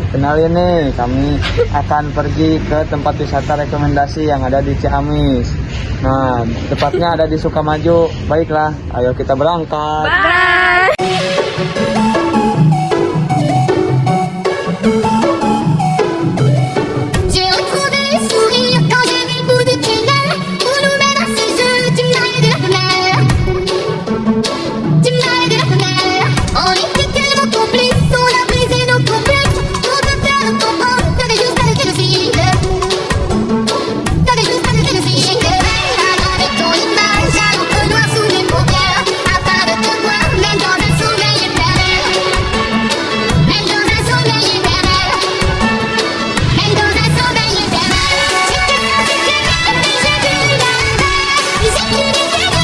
Kenalin nih, kami akan pergi ke tempat wisata rekomendasi yang ada di Ciamis. Nah, tepatnya ada di Sukamaju. Baiklah, ayo kita berangkat. Bye. J'ai retrouvé le sourire quand j'ai vu le bout du tunnel. Pour nous mettre à ses jeux, tu me parlais de la fenêtre. Tu me parlais de la fenêtre. On était tellement complices, on a brisé nos complexes. Pour te faire le comprendre, t'avais juste à le fil. T'avais juste à le fil. Avec ton image, à l'encre noire sous les paupières. Afin de te voir, même dans un sommeil éternel. Même dans un sommeil éternel. Même dans un sommeil éternel. J'étais sans éclair, mais j'ai vu la musique qui m'était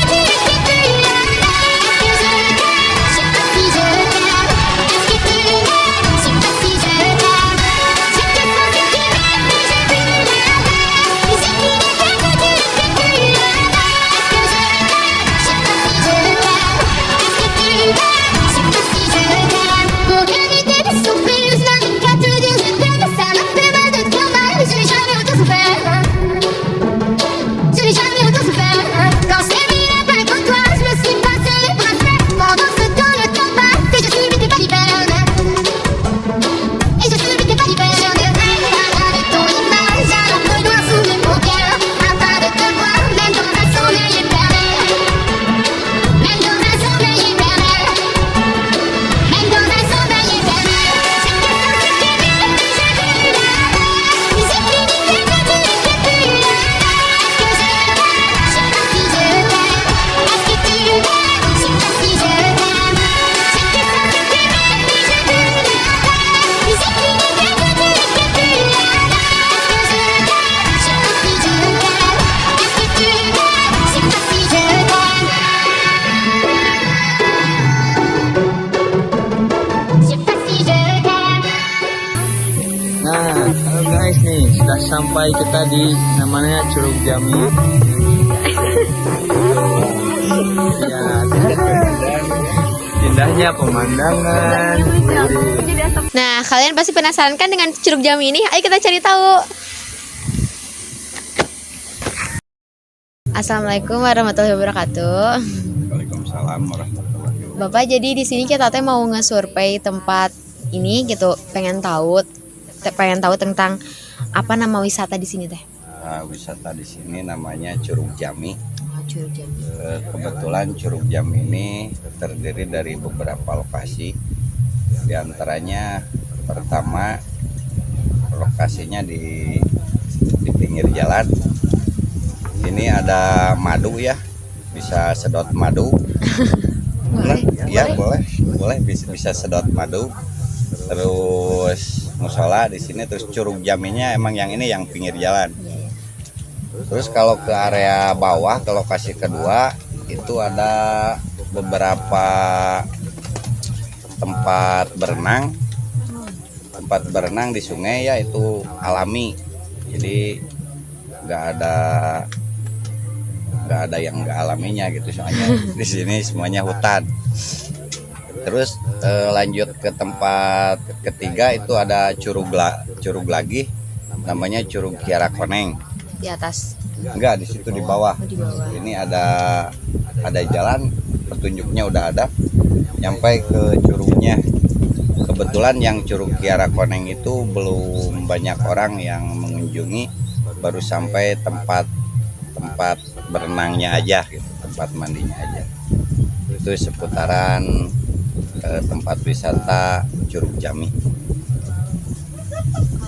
venue, j'ai vu la Est-ce que je t'aime? Je sais pas si je t'aime. Est-ce que tu m'aimes? Je sais pas si je t'aime. J'étais sans éclair, mais j'ai vu la musique qui m'était venue, j'ai vu la Est-ce que je t'aime? Je sais pas si je t'aime. Est-ce que tu m'aimes? Je sais pas si je t'aime. Pour éviter de souffrir, je n'avais qu'à te dire je t'aime. Ça m'a fait mal de te faire mal, je n'ai jamais autant souffert. Je n'ai jamais autant souffert. Quand je t'ai mis la main contre toi, je me suis passé les bracelets. Pendant ce temps, le temps passe et je suis vite pas l'hiverne. Et je suis vite pas l'hiverne. Avec ton image, à l'encre noire sous mes paupières. Afin de te voir, même dans un sommeil éternel. Même dans un sommeil éternel. Même dans un sommeil éternel. J'étais sans éclair, mais j'ai vu la musique qui m'était venue, j'ai vu la Est-ce que je t'aime? Je sais pas si je t'aime. Est-ce que tu m'aimes? Je sais pas si je t'aime. J'étais sans éclair, mais j'ai vu la musique qui m'était venue, j'ai vu la Est-ce que je t'aime? Je sais pas si je t'aime. Est-ce que tu m'aimes? Je sais pas si je t'aime. Je sais pas si je t'aime. Nah, halo guys nih, sudah sampai kita di namanya Curug Jami. Ya, indahnya pemandangan. Nah, kalian pasti penasaran kan dengan Curug Jami ini? Ayo kita cari tahu. Assalamualaikum warahmatullahi wabarakatuh. Waalaikumsalam warahmatullahi wabarakatuh. Bapak, jadi di sini kita teh mau nge-survey tempat ini gitu, pengen tahu tentang apa nama wisata di sini teh. Wisata di sini namanya Curug Jami. Curug Jami. Kebetulan Curug Jami ini terdiri dari beberapa lokasi. Di antaranya pertama lokasinya di pinggir jalan. Ini ada madu ya, bisa sedot madu. Boleh? Ya boleh bisa sedot madu. Terus musola di sini, terus Curug Jaminya emang yang ini yang pinggir jalan. Terus kalau ke area bawah, ke lokasi kedua itu ada beberapa tempat berenang di sungai ya, itu alami. Jadi nggak ada yang nggak alaminya gitu, soalnya di sini semuanya hutan. Terus lanjut ke tempat ketiga itu ada curug lagi, namanya Curug Kiara Koneng. Di atas. Enggak, di situ di bawah. Di bawah. Ini ada jalan, petunjuknya udah ada, nyampe ke curugnya. Kebetulan yang Curug Kiara Koneng itu belum banyak orang yang mengunjungi, baru sampai tempat berenangnya aja gitu, tempat mandinya aja. Itu seputaran tempat wisata Curug Jami.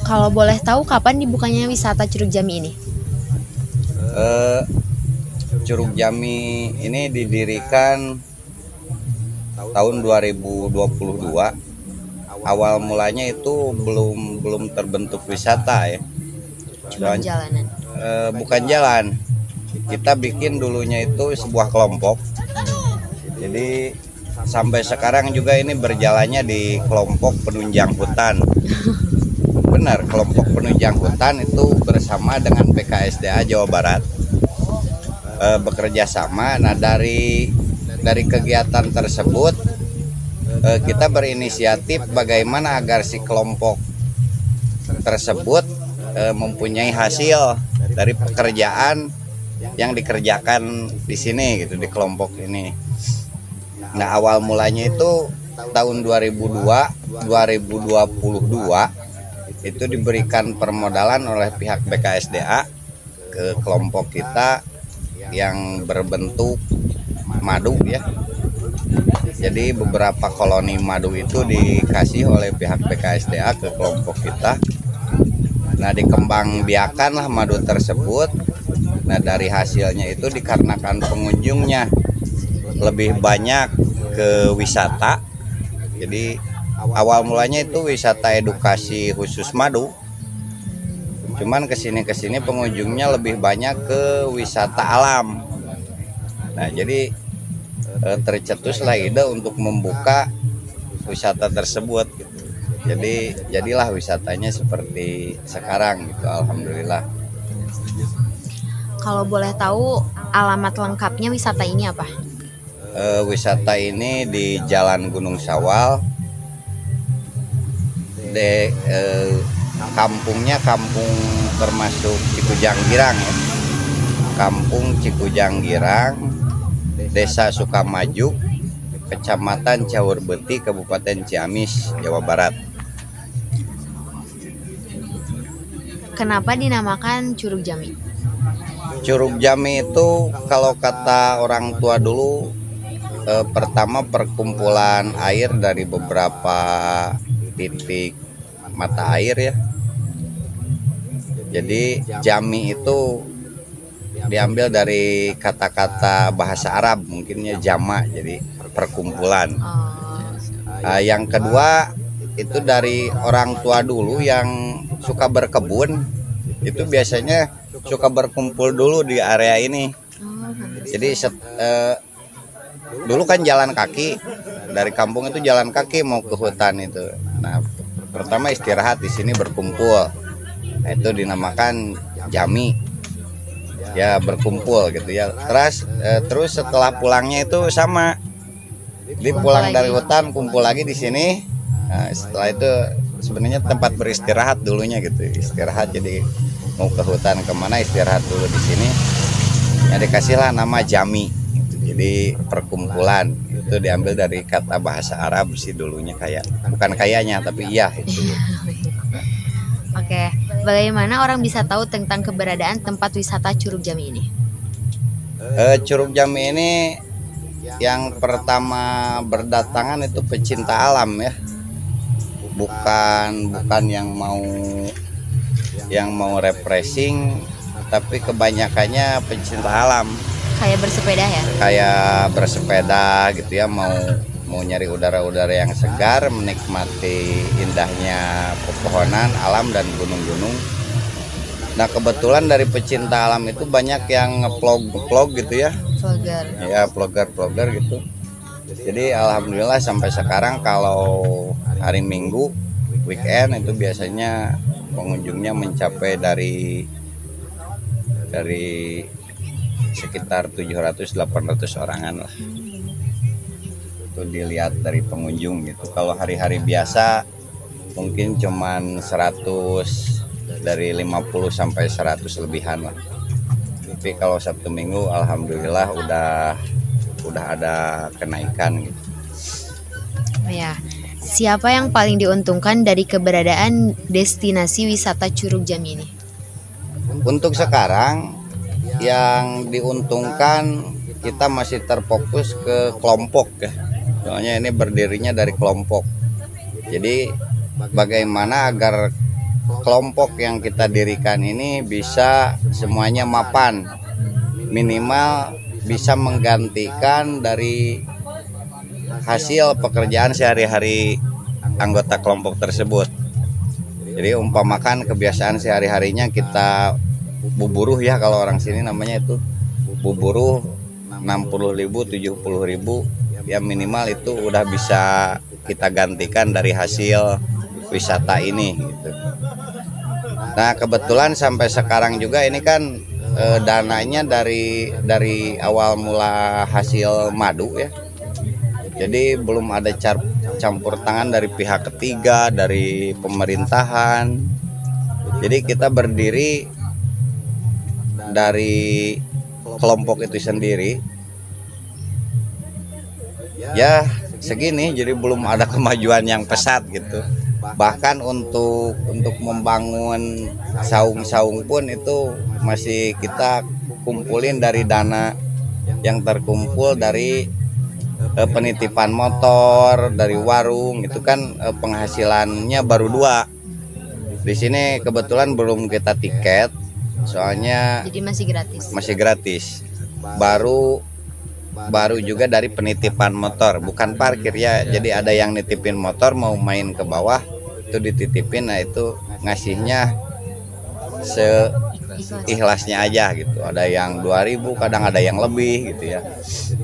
Kalau boleh tahu kapan dibukanya wisata Curug Jami ini? Curug Jami ini didirikan tahun 2022. Awal mulanya itu belum terbentuk wisata ya. Cuma jalanan. Bukan jalan. Kita bikin dulunya itu sebuah kelompok. Jadi sampai sekarang juga ini berjalannya di kelompok penunjang hutan. Benar, kelompok penunjang hutan itu bersama dengan PKSDA Jawa Barat bekerja sama. Nah, dari kegiatan tersebut kita berinisiatif bagaimana agar si kelompok tersebut mempunyai hasil dari pekerjaan yang dikerjakan di sini gitu, di kelompok ini. Nah, awal mulanya itu tahun 2022 itu diberikan permodalan oleh pihak BKSDA ke kelompok kita yang berbentuk madu ya. Jadi beberapa koloni madu itu dikasih oleh pihak BKSDA ke kelompok kita. Nah, dikembangbiakanlah madu tersebut. Nah, dari hasilnya itu dikarenakan pengunjungnya lebih banyak ke wisata. Jadi awal mulanya itu wisata edukasi khusus madu. Cuman kesini pengunjungnya lebih banyak ke wisata alam. Nah, jadi tercetuslah ide untuk membuka wisata tersebut. Jadi jadilah wisatanya seperti sekarang gitu, alhamdulillah. Kalau boleh tahu alamat lengkapnya wisata ini apa? Wisata ini di Jalan Gunung Sawal. Kampungnya kampung termasuk Cikujang Girang ya. Kampung Cikujang Girang, Desa Sukamaju, Kecamatan Cawurbeti, Kabupaten Ciamis, Jawa Barat. Kenapa dinamakan Curug Jami? Curug Jami itu kalau kata orang tua dulu pertama perkumpulan air dari beberapa titik mata air ya. Jadi Jami itu diambil dari kata-kata bahasa Arab, mungkinnya jama, jadi perkumpulan. Yang kedua itu dari orang tua dulu yang suka berkebun, itu biasanya suka berkumpul dulu di area ini. Jadi dulu kan jalan kaki dari kampung itu, jalan kaki mau ke hutan itu. Nah, pertama istirahat di sini berkumpul. Nah, itu dinamakan Jami. Ya, berkumpul gitu ya. Terus setelah pulangnya itu sama. Jadi pulang dari hutan kumpul lagi di sini. Nah, setelah itu sebenarnya tempat beristirahat dulunya gitu. Istirahat, jadi mau ke hutan kemana istirahat dulu di sini. Ya dikasihlah nama Jami. Jadi perkumpulan itu diambil dari kata bahasa Arab sih dulunya, bukan kayaknya tapi iya itu. Oke, bagaimana orang bisa tahu tentang keberadaan tempat wisata Curug Jami ini? Curug Jami ini yang pertama berdatangan itu pecinta alam ya, bukan yang mau refreshing, tapi kebanyakannya pecinta alam. Kayak bersepeda ya? Kayak bersepeda gitu ya, mau nyari udara-udara yang segar, menikmati indahnya pepohonan, alam dan gunung-gunung. Nah, kebetulan dari pecinta alam itu banyak yang nge-vlog gitu ya. Vlogger. Ya, vlogger gitu. Jadi alhamdulillah sampai sekarang kalau hari Minggu, weekend itu biasanya pengunjungnya mencapai dari sekitar 700-800 orangan lah. Itu dilihat dari pengunjung gitu. Kalau hari-hari biasa mungkin cuman 100, dari 50 sampai 100 lebihan lah. Tapi kalau Sabtu Minggu alhamdulillah udah ada kenaikan gitu. Ya. Siapa yang paling diuntungkan dari keberadaan destinasi wisata Curug Jami ini? Untuk sekarang yang diuntungkan kita masih terfokus ke kelompok ya. Soalnya ini berdirinya dari kelompok. Jadi bagaimana agar kelompok yang kita dirikan ini bisa semuanya mapan, minimal bisa menggantikan dari hasil pekerjaan sehari-hari anggota kelompok tersebut. Jadi umpamakan kebiasaan sehari-harinya kita buburuh ya, kalau orang sini namanya itu buburuh 60.000, 70.000, ya minimal itu udah bisa kita gantikan dari hasil wisata ini gitu. Nah, kebetulan sampai sekarang juga ini kan dananya dari awal mula hasil madu ya. Jadi belum ada campur tangan dari pihak ketiga, dari pemerintahan. Jadi kita berdiri dari kelompok itu sendiri. Ya segini, jadi belum ada kemajuan yang pesat gitu. Bahkan untuk membangun saung-saung pun itu masih kita kumpulin dari dana yang terkumpul dari penitipan motor, dari warung. Itu kan penghasilannya baru 2. Di sini kebetulan belum kita tiket, soalnya Jadi masih gratis. masih gratis. Baru juga dari penitipan motor, bukan parkir ya. Jadi ada yang nitipin motor mau main ke bawah, itu dititipin. Nah itu ngasihnya seikhlasnya aja gitu. Ada yang 2.000, kadang ada yang lebih gitu ya.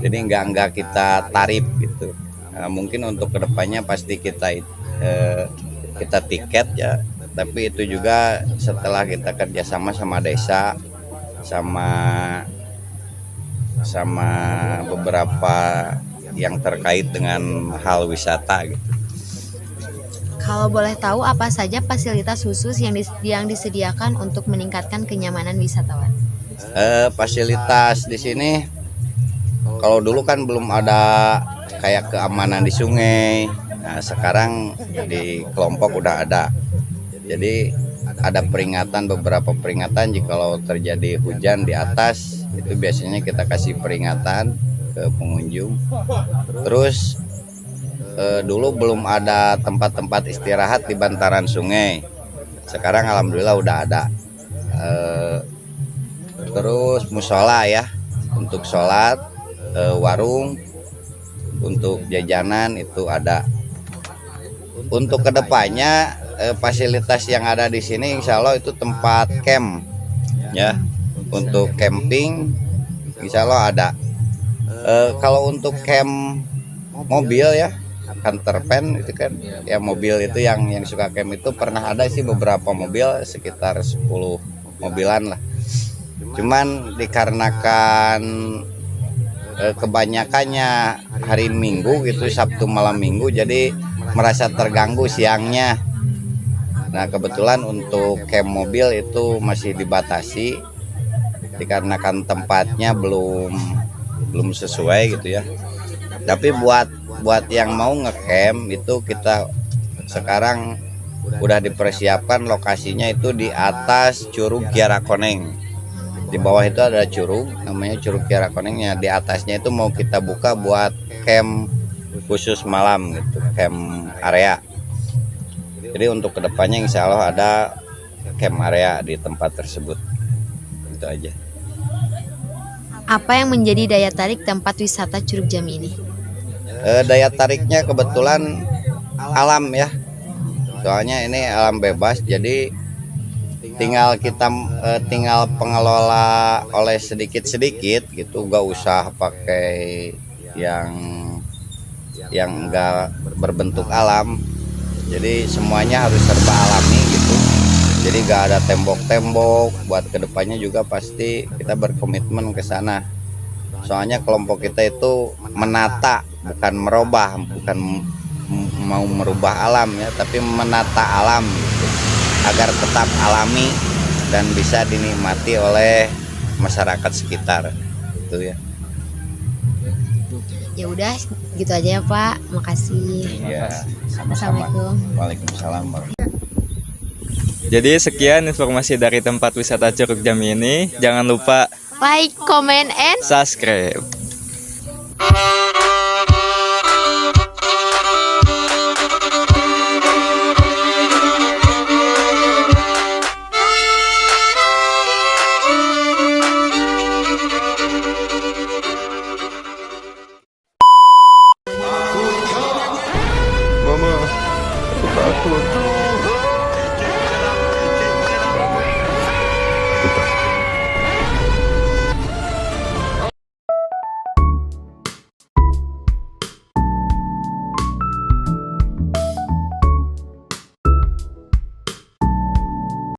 Jadi enggak kita tarif gitu. Nah, mungkin untuk kedepannya pasti kita tiket ya. Tapi itu juga setelah kita kerjasama sama desa, sama beberapa yang terkait dengan hal wisata gitu. Kalau boleh tahu apa saja fasilitas khusus yang disediakan untuk meningkatkan kenyamanan wisatawan? Fasilitas di sini, kalau dulu kan belum ada kayak keamanan di sungai. Nah, sekarang di kelompok udah ada. Jadi ada beberapa peringatan jikalau terjadi hujan di atas, itu biasanya kita kasih peringatan ke pengunjung. Terus dulu belum ada tempat-tempat istirahat di bantaran sungai. Sekarang alhamdulillah udah ada. Terus musola ya, untuk sholat, warung, untuk jajanan itu ada. Untuk kedepannya fasilitas yang ada di sini insya Allah itu tempat camp ya, untuk camping insya Allah ada. Kalau untuk camp mobil ya, hunter van itu kan ya, mobil itu yang suka camp itu pernah ada sih beberapa mobil, sekitar 10 mobilan lah. Cuman dikarenakan kebanyakannya hari Minggu gitu, Sabtu malam Minggu, jadi merasa terganggu siangnya. Nah kebetulan untuk camp mobil itu masih dibatasi dikarenakan tempatnya belum sesuai gitu ya. Tapi buat yang mau ngecamp itu kita sekarang udah dipersiapkan lokasinya itu di atas Curug Kiara Koneng. Di bawah itu ada curug namanya Curug Kiara Koneng, ya di atasnya itu mau kita buka buat camp khusus malam gitu, camp area. Jadi untuk kedepannya insya Allah ada camp area di tempat tersebut. Itu aja. Apa yang menjadi daya tarik tempat wisata Curug Jami ini? Daya tariknya kebetulan alam ya. Soalnya ini alam bebas, jadi tinggal pengelola oleh sedikit-sedikit gitu, gak usah pakai yang enggak berbentuk alam. Jadi semuanya harus serba alami gitu. Jadi gak ada tembok-tembok. Buat kedepannya juga pasti kita berkomitmen ke sana. Soalnya kelompok kita itu menata, bukan merubah, bukan mau merubah alam ya, tapi menata alam gitu, agar tetap alami dan bisa dinikmati oleh masyarakat sekitar. Itu ya. Ya udah gitu aja ya Pak. Makasih. Ya, sama-sama. Assalamualaikum. Waalaikumsalam. Jadi sekian informasi dari tempat wisata Curug Jami ini. Jangan lupa Like, comment, and subscribe.